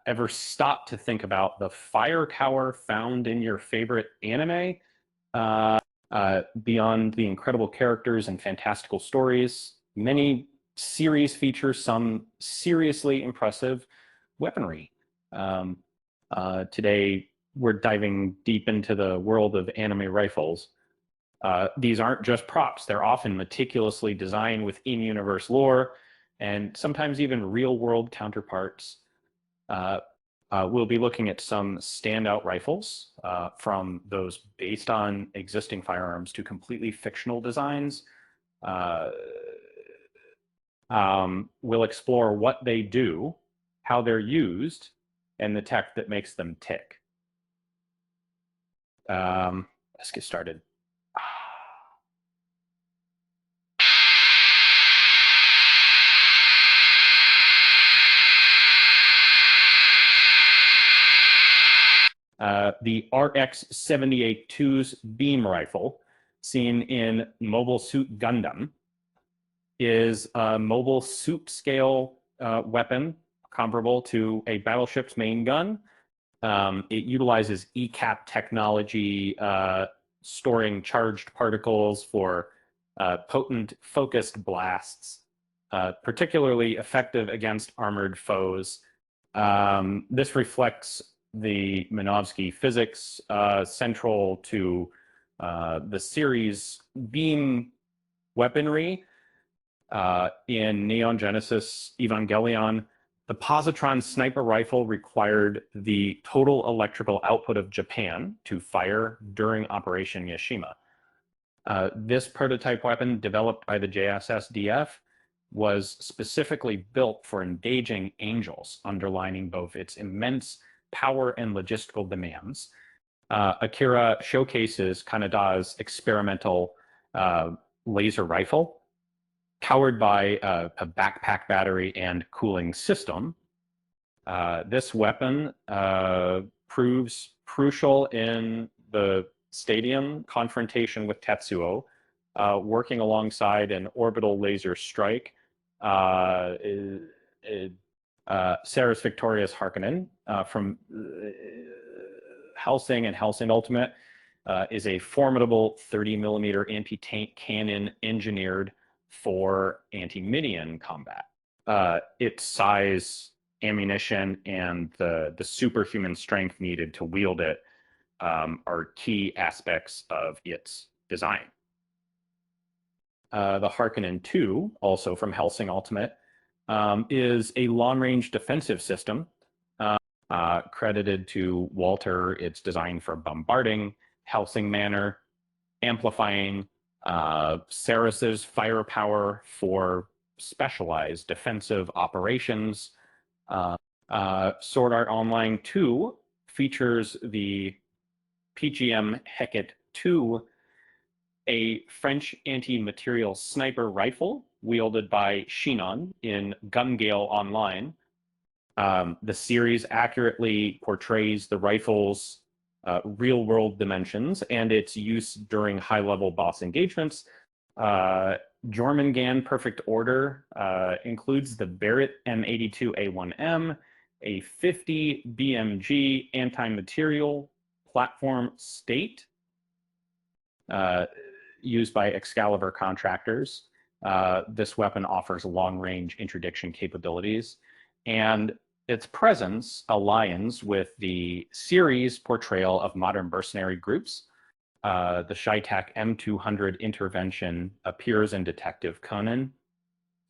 Ever stop to think about the fire tower found in your favorite anime? Beyond the incredible characters and fantastical stories, many series feature some seriously impressive weaponry. Um, Today, we're diving deep into the world of anime rifles. These aren't just props, they're often meticulously designed with in-universe lore and sometimes even real-world counterparts. Uh, we'll be looking at some standout rifles, from those based on existing firearms to completely fictional designs. Uh, we'll explore what they do, how they're used, and the tech that makes them tick. Let's get started. The RX-78-2's beam rifle, seen in Mobile Suit Gundam, is a mobile suit scale weapon comparable to a battleship's main gun. It utilizes ECAP technology, storing charged particles for potent focused blasts, particularly effective against armored foes. This reflects the Minovsky physics central to the series beam weaponry. In Neon Genesis Evangelion, the positron sniper rifle required the total electrical output of Japan to fire during Operation Yashima. This prototype weapon, developed by the JSSDF, was specifically built for engaging angels, underlining both its immense power and logistical demands. Akira showcases Kanada's experimental laser rifle, powered by a backpack battery and cooling system. This weapon proves crucial in the stadium confrontation with Tetsuo, working alongside an orbital laser strike. Sarah's Victorious Harkonnen from Hellsing and Hellsing Ultimate is a formidable 30mm anti-tank cannon engineered for anti-minion combat. Its size, ammunition, and the superhuman strength needed to wield it are key aspects of its design. The Harkonnen 2, also from Hellsing Ultimate, is a long-range defensive system credited to Walter. It's designed for bombarding Hellsing Manor, amplifying Ceres's firepower for specialized defensive operations. Sword Art Online 2 features the PGM Heket 2, a French anti-material sniper rifle wielded by Shinon in Gun Gale Online. The series accurately portrays the rifle's real-world dimensions and its use during high-level boss engagements. Jormungand Perfect Order includes the Barrett M82A1M, a 50 BMG anti-material platform state used by Excalibur contractors. This weapon offers long-range interdiction capabilities, and its presence aligns with the series portrayal of modern mercenary groups. The Shytak M200 intervention appears in Detective Conan.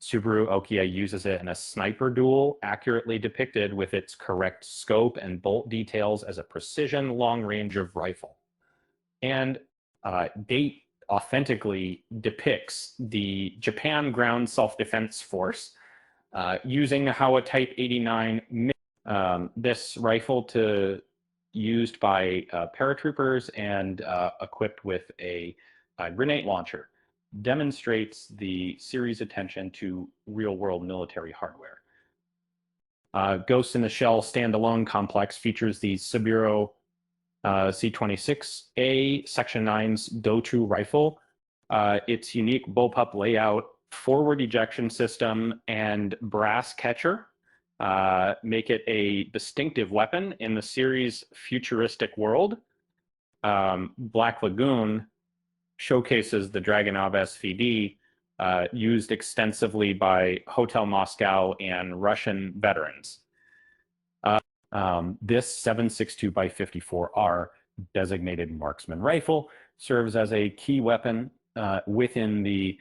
Subaru Okia uses it in a sniper duel, accurately depicted with its correct scope and bolt details as a precision long-range rifle. And Date authentically depicts the Japan Ground Self-Defense Force using the Hawa Type 89. This rifle used by paratroopers and equipped with a grenade launcher demonstrates the series' attention to real-world military hardware. Ghost in the Shell standalone complex features the Subaru C26A Section 9's Dotu rifle. Its unique bullpup layout, forward ejection system, and brass catcher make it a distinctive weapon in the series' futuristic world. Black Lagoon showcases the Dragunov SVD used extensively by Hotel Moscow and Russian veterans. This 7.62 by 54R designated marksman rifle serves as a key weapon within the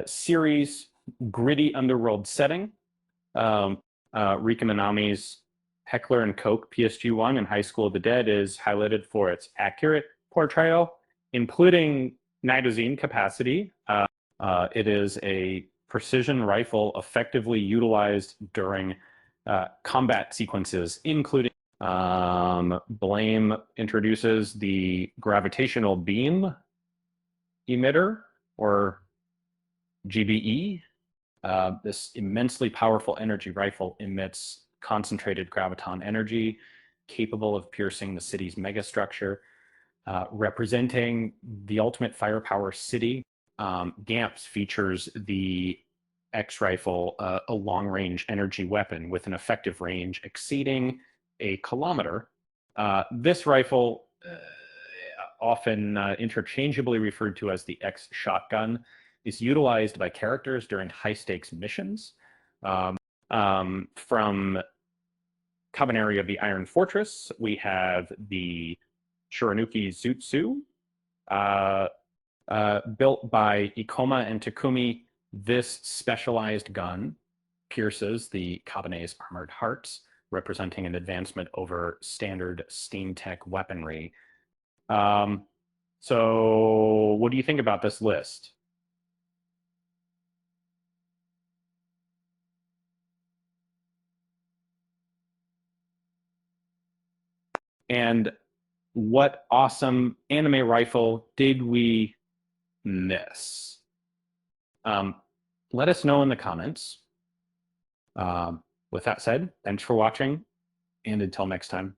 series' gritty underworld setting. Rika Minami's Heckler and Koch PSG-1 in High School of the Dead is highlighted for its accurate portrayal, including nitazine capacity. It is a precision rifle effectively utilized during combat sequences, including Blame introduces the gravitational beam emitter, or GBE. This immensely powerful energy rifle emits concentrated graviton energy capable of piercing the city's megastructure, representing the ultimate firepower city. GAMPS features the X rifle, a long-range energy weapon with an effective range exceeding a kilometer. This rifle, often interchangeably referred to as the X shotgun, is utilized by characters during high-stakes missions. From Cabaneri of the Iron Fortress, we have the Shuranuki Zutsu, built by Ikoma and Takumi. This specialized gun pierces the Cabanet's armored hearts, representing an advancement over standard Steam Tech weaponry. So what do you think about this list? And what awesome anime rifle did we miss? Let us know in the comments. With that said, thanks for watching, and until next time.